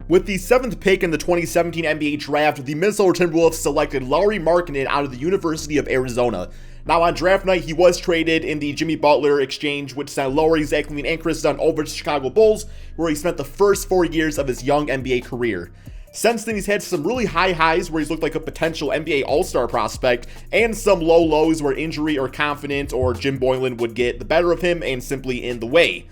With the 7th pick in the 2017 NBA draft, the Minnesota Timberwolves selected Lauri Markkanen out of the University of Arizona. Now, on draft night, he was traded in the Jimmy Butler exchange, which sent Lauri, Zach LaVine, and Chris Dunn over to Chicago Bulls, where he spent the first 4 years of his young NBA career. Since then, he's had some really high highs where he's looked like a potential NBA All-Star prospect, and some low lows where injury or confidence or Jim Boylen would get the better of him and simply in the way.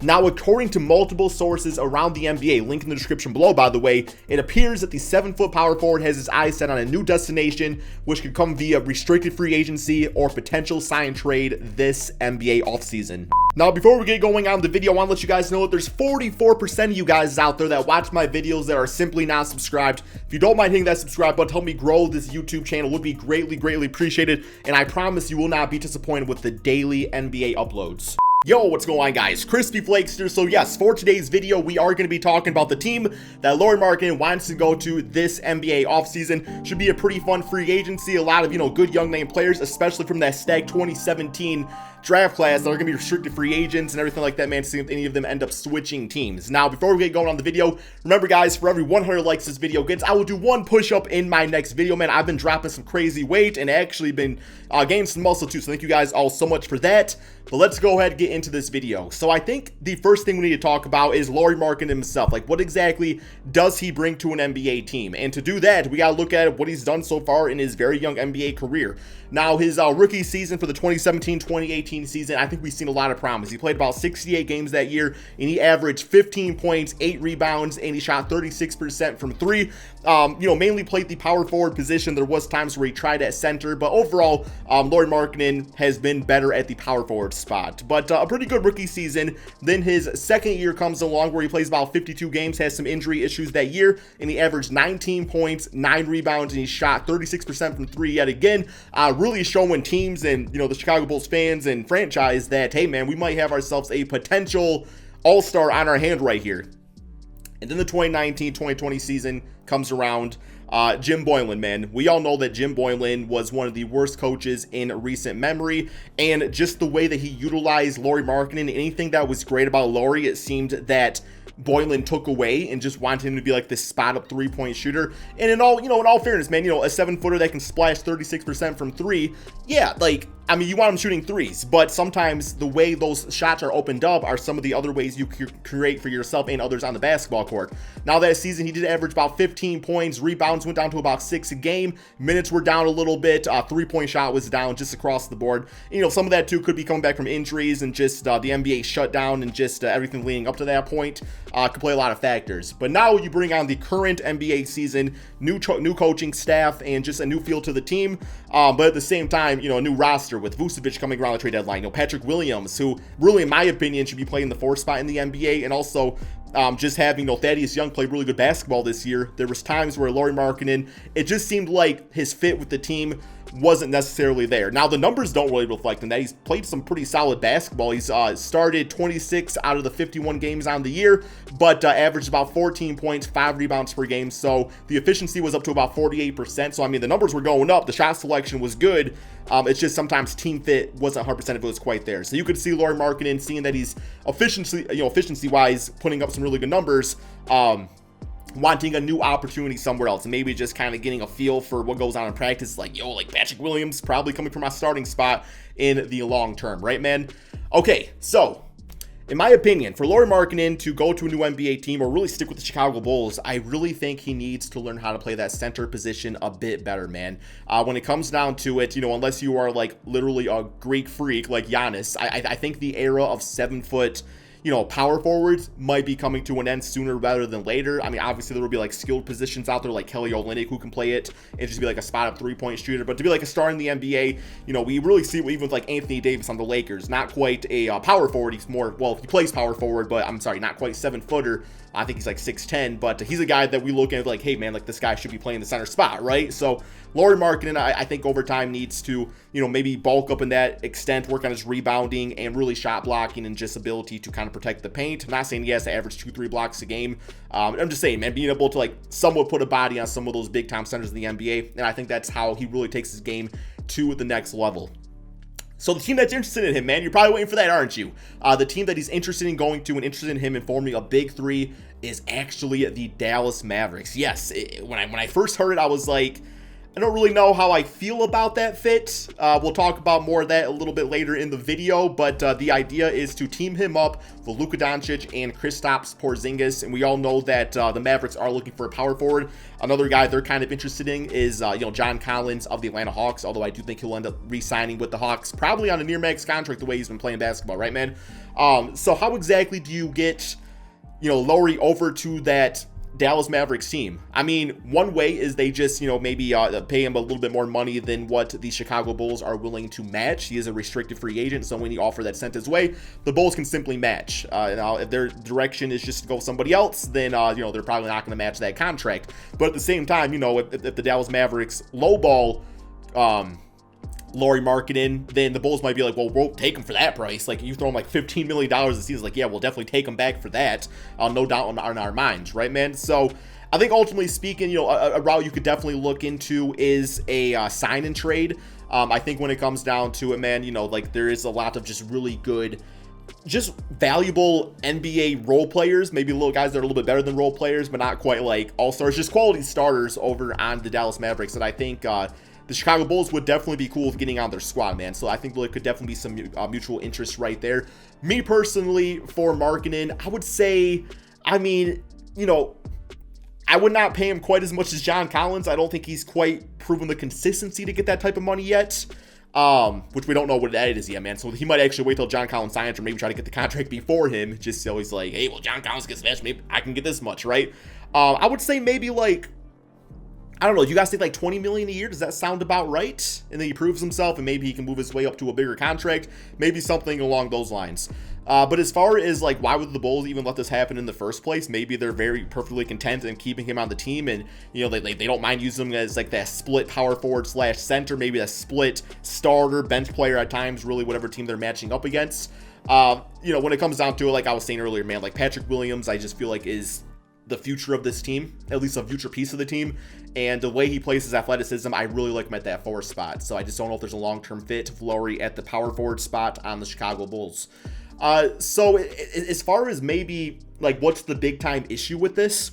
Now, according to multiple sources around the NBA, link in the description below, by the way, it appears that the 7-foot power forward has his eyes set on a new destination, which could come via restricted free agency or potential sign trade this NBA offseason. Now, before we get going on the video, I want to let you guys know that there's 44% of you guys out there that watch my videos that are simply not subscribed. If you don't mind hitting that subscribe button to help me grow this YouTube channel, it would be greatly appreciated, and I promise you will not be disappointed with the daily NBA uploads. Yo, what's going on, guys? Crispy Flakester. So yes, for today's video, we are going to be talking about the team that Lauri Markkanen wants to go to this NBA offseason. Should be a pretty fun free agency. A lot of, good young name players, especially from that stacked 2017 draft class that are going to be restricted free agents and everything like that, man, to see if any of them end up switching teams. Now, before we get going on the video, remember, guys, for every 100 likes this video gets, I will do one push-up in my next video, man. I've been dropping some crazy weight and actually been gaining some muscle, too, so thank you guys all so much for that. But let's go ahead and get into this video. So I think the first thing we need to talk about is Lauri Markkanen himself. Like, what exactly does he bring to an NBA team? And to do that, we got to look at what he's done so far in his very young NBA career. Now, his rookie season for the 2017-2018 season, I think we've seen a lot of promise. He played about 68 games that year, and he averaged 15 points, 8 rebounds, and he shot 36% from 3. Mainly played the power forward position. There was times where he tried at center, but overall, Lauri Markkanen has been better at the power forward spot. But a pretty good rookie season. Then his second year comes along where he plays about 52 games, has some injury issues that year, and he averaged 19 points, 9 rebounds, and he shot 36% from 3 yet again. Really showing teams and, the Chicago Bulls fans and franchise that, hey, man, we might have ourselves a potential all-star on our hand right here. And then the 2019-2020 season comes around. Jim Boylen, man, we all know that Jim Boylen was one of the worst coaches in recent memory, and just the way that he utilized Lauri Markkanen, anything that was great about Lauri, it seemed that Boylen took away and just wanted him to be like this spot-up three-point shooter. And in all fairness, man, a 7-footer that can splash 36% from 3, yeah, you want him shooting threes, but sometimes the way those shots are opened up are some of the other ways you create for yourself and others on the basketball court. Now, that season, he did average about 15 points. Rebounds went down to about 6 a game. Minutes were down a little bit. Three-point shot was down just across the board. Some of that, too, could be coming back from injuries and just the NBA shutdown and just everything leading up to that point. Could play a lot of factors. But now you bring on the current NBA season, new coaching staff, and just a new feel to the team. But at the same time, a new roster with Vucevic coming around the trade deadline. Patrick Williams, who really, in my opinion, should be playing the 4th spot in the NBA, and also just having Thaddeus Young play really good basketball this year. There was times where Lauri Markkanen, it just seemed like his fit with the team wasn't necessarily there. Now, the numbers don't really reflect on that. He's played some pretty solid basketball. He's started 26 out of the 51 games on the year, but averaged about 14 points, 5 rebounds per game. So the efficiency was up to about 48%. So, the numbers were going up. The shot selection was good. It's just sometimes team fit wasn't 100% if it was quite there. So you could see Lauri Markkanen, seeing that he's efficiency-wise putting up some really good numbers, wanting a new opportunity somewhere else, and maybe just kind of getting a feel for what goes on in practice. Like Patrick Williams probably coming from my starting spot in the long term, right, man? Okay, so in my opinion, for Lauri Markkanen to go to a new NBA team or really stick with the Chicago Bulls, I really think he needs to learn how to play that center position a bit better, man. When it comes down to it, unless you are literally a Greek freak like Giannis, I think the era of 7-foot power forwards might be coming to an end sooner rather than later. Obviously there will be skilled positions out there like Kelly Olynyk who can play it and just be a spot-up three-point shooter. But to be a star in the NBA, we really see even with Anthony Davis on the Lakers, not quite a power forward. He's more, he plays power forward, but I'm sorry, not quite 7-footer. I think he's 6'10", but he's a guy that we look at hey, man, this guy should be playing the center spot, right? So Lauri Markkanen, I think over time needs to, maybe bulk up in that extent, work on his rebounding and really shot blocking and just ability to kind of protect the paint. I'm not saying he has to average 2-3 blocks a game. I'm just saying, man, being able to somewhat put a body on some of those big time centers in the NBA, and I think that's how he really takes his game to the next level. So the team that's interested in him, man, you're probably waiting for that, aren't you? The team that he's interested in going to and interested in him and forming a big three is actually the Dallas Mavericks. Yes, when I first heard it, I was like, I don't really know how I feel about that fit. We'll talk about more of that a little bit later in the video, but the idea is to team him up with Luka Doncic and Kristaps Porzingis, and we all know that the Mavericks are looking for a power forward. Another guy they're kind of interested in is John Collins of the Atlanta Hawks, although I do think he'll end up re-signing with the Hawks, probably on a near max contract the way he's been playing basketball, right, man? So how exactly do you get Lauri over to that Dallas Mavericks team? I mean, one way is they just, maybe pay him a little bit more money than what the Chicago Bulls are willing to match. He is a restricted free agent, so when you offer that sent his way, the Bulls can simply match. Now, if their direction is just to go with somebody else, then, they're probably not going to match that contract. But at the same time, if the Dallas Mavericks lowball Lauri Markkanen, then the Bulls might be like, well, we'll take him for that price. Like, you throw him like $15 million a season, like, yeah, we'll definitely take him back for that. No doubt on our minds, right, man? So I think ultimately speaking, a route you could definitely look into is a sign and trade. I think when it comes down to it, man, like there is a lot of just really good, just valuable NBA role players, maybe little guys that are a little bit better than role players, but not quite like all-stars, just quality starters over on the Dallas Mavericks that I think the Chicago Bulls would definitely be cool with getting on their squad, man. So I think there could definitely be some mutual interest right there. Me personally, for Markkanen, I would say, I mean, I would not pay him quite as much as John Collins. I don't think he's quite proven the consistency to get that type of money yet, which we don't know what that is yet, man. So he might actually wait till John Collins signs or maybe try to get the contract before him, just so he's like, hey, well, John Collins gets matched, maybe I can get this much, right? I would say maybe like, I don't know, you guys think like $20 million a year? Does that sound about right? And then he proves himself and maybe he can move his way up to a bigger contract, maybe something along those lines. But as far as like, why would the Bulls even let this happen in the first place? Maybe they're very perfectly content in keeping him on the team, and they don't mind using him as like that split power forward / center, maybe a split starter bench player at times, really whatever team they're matching up against. When it comes down to it, like I was saying earlier, man, like Patrick Williams, I just feel like is the future of this team, at least a future piece of the team, and the way he plays his athleticism, I really like him at that 4 spot. So I just don't know if there's a long-term fit for Lauri at the power forward spot on the Chicago Bulls. So as far as maybe like what's the big time issue with this,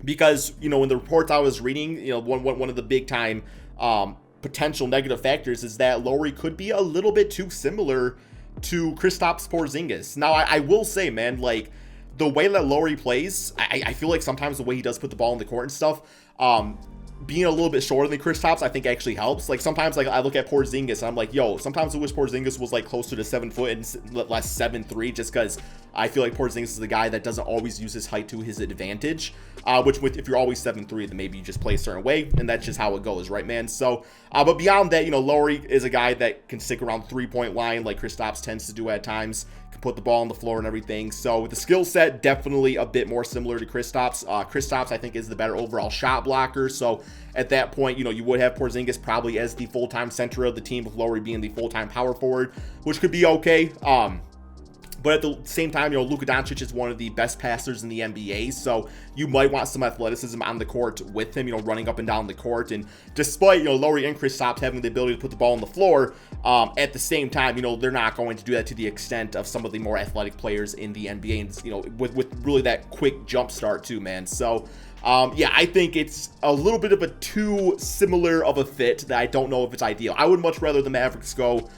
because in the reports I was reading, one of the big time potential negative factors is that Lauri could be a little bit too similar to Kristaps Porzingis. Now I will say, man, like the way that Lauri plays, I feel like sometimes the way he does put the ball in the court and stuff, being a little bit shorter than Kristaps, I think actually helps. Like sometimes, like I look at Porzingis and I'm like, yo, sometimes I wish Porzingis was like closer to 7 foot and less 7'3", just because I feel like Porzingis is the guy that doesn't always use his height to his advantage. Which if you're always 7'3", then maybe you just play a certain way, and that's just how it goes, right, man? So, but beyond that, Lauri is a guy that can stick around the 3-point line like Kristaps tends to do at times. Put the ball on the floor and everything. So with the skill set, definitely a bit more similar to Kristaps. Kristaps, I think, is the better overall shot blocker. So at that point, you would have Porzingis probably as the full-time center of the team, with Lauri being the full-time power forward, which could be okay. But at the same time, Luka Doncic is one of the best passers in the NBA, so you might want some athleticism on the court with him, running up and down the court. And despite, Lauri and Kristaps having the ability to put the ball on the floor, at the same time, they're not going to do that to the extent of some of the more athletic players in the NBA, and, with really that quick jump start too, man. So, yeah, I think it's a little bit of a too similar of a fit that I don't know if it's ideal. I would much rather the Mavericks go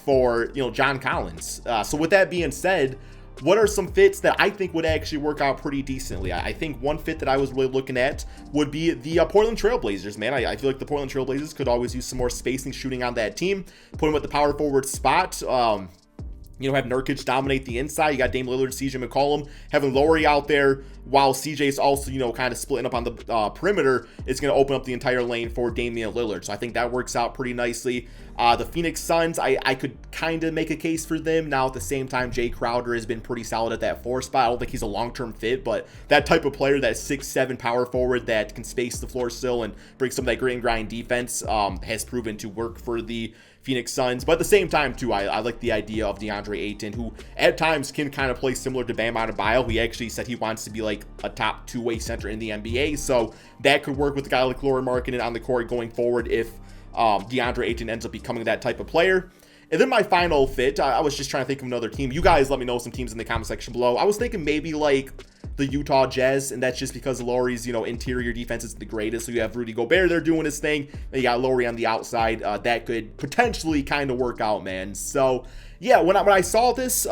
for John Collins. So with that being said, what are some fits that I think would actually work out pretty decently? I think one fit that I was really looking at would be the Portland Trailblazers, man. I feel like the Portland Trailblazers could always use some more spacing shooting on that team. Put them at the power forward spot. Have Nurkic dominate the inside. You got Dame Lillard, CJ McCollum, having Lauri out there while CJ's also, kind of splitting up on the perimeter. It's going to open up the entire lane for Damian Lillard. So I think that works out pretty nicely. The Phoenix Suns, I could kind of make a case for them. Now, at the same time, Jay Crowder has been pretty solid at that 4 spot. I don't think he's a long-term fit, but that type of player, that 6'7" power forward that can space the floor still and bring some of that grit and grind defense, has proven to work for the Phoenix Suns. But at the same time, too, I like the idea of DeAndre Ayton, who at times can kind of play similar to Bam Adebayo. He actually said he wants to be like a top 2-way center in the NBA. So that could work with a guy like Lauri Markkanen on the court going forward if DeAndre Ayton ends up becoming that type of player. And then my final fit, I was just trying to think of another team. You guys let me know some teams in the comment section below. I was thinking maybe like the Utah Jazz, and that's just because Lauri's, interior defense is the greatest. So you have Rudy Gobert there doing his thing, and you got Lauri on the outside. That could potentially kind of work out, man. So yeah, when I saw this,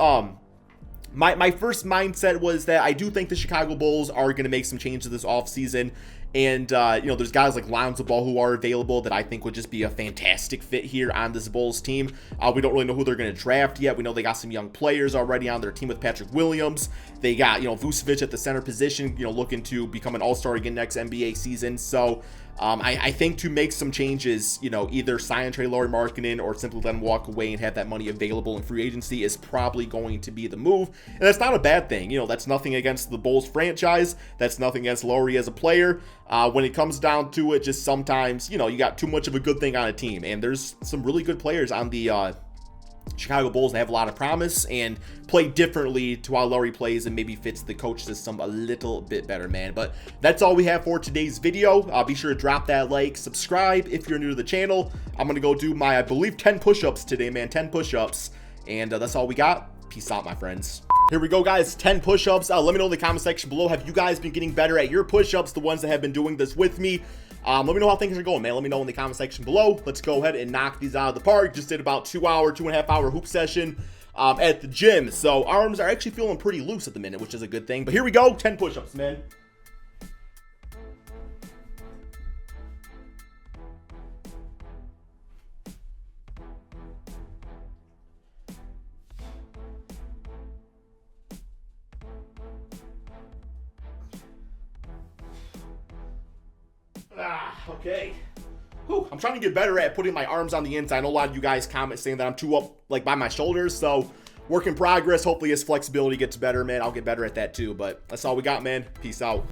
my first mindset was that I do think the Chicago Bulls are going to make some changes this offseason. And, there's guys like Lonzo Ball who are available that I think would just be a fantastic fit here on this Bulls team. We don't really know who they're going to draft yet. We know they got some young players already on their team with Patrick Williams. They got, Vucevic at the center position, looking to become an all-star again next NBA season. So, I think to make some changes, either sign and trade Lauri Markkanen or simply let him walk away and have that money available in free agency is probably going to be the move. And that's not a bad thing. That's nothing against the Bulls franchise. That's nothing against Lauri as a player. When it comes down to it, just sometimes, you got too much of a good thing on a team. And there's some really good players on the Chicago Bulls. They have a lot of promise and play differently to how Lauri plays and maybe fits the coach system a little bit better, man. But that's all we have for today's video. Be sure to drop that like, subscribe if you're new to the channel. I'm going to go do my, I believe, 10 push-ups today, man. 10 push-ups. And that's all we got. Peace out, my friends. Here we go, guys. 10 push-ups. Let me know in the comment section below. Have you guys been getting better at your push-ups, the ones that have been doing this with me? Let me know how things are going, man. Let me know in the comment section below. Let's go ahead and knock these out of the park. Just did about 2.5 hour hoop session at the gym. So arms are actually feeling pretty loose at the minute, which is a good thing. But here we go. 10 push-ups, man. Okay. Whew, I'm trying to get better at putting my arms on the inside. I know a lot of you guys comment saying that I'm too up like by my shoulders, so work in progress. Hopefully as flexibility gets better, man, I'll get better at that too. But that's all we got, man. Peace out.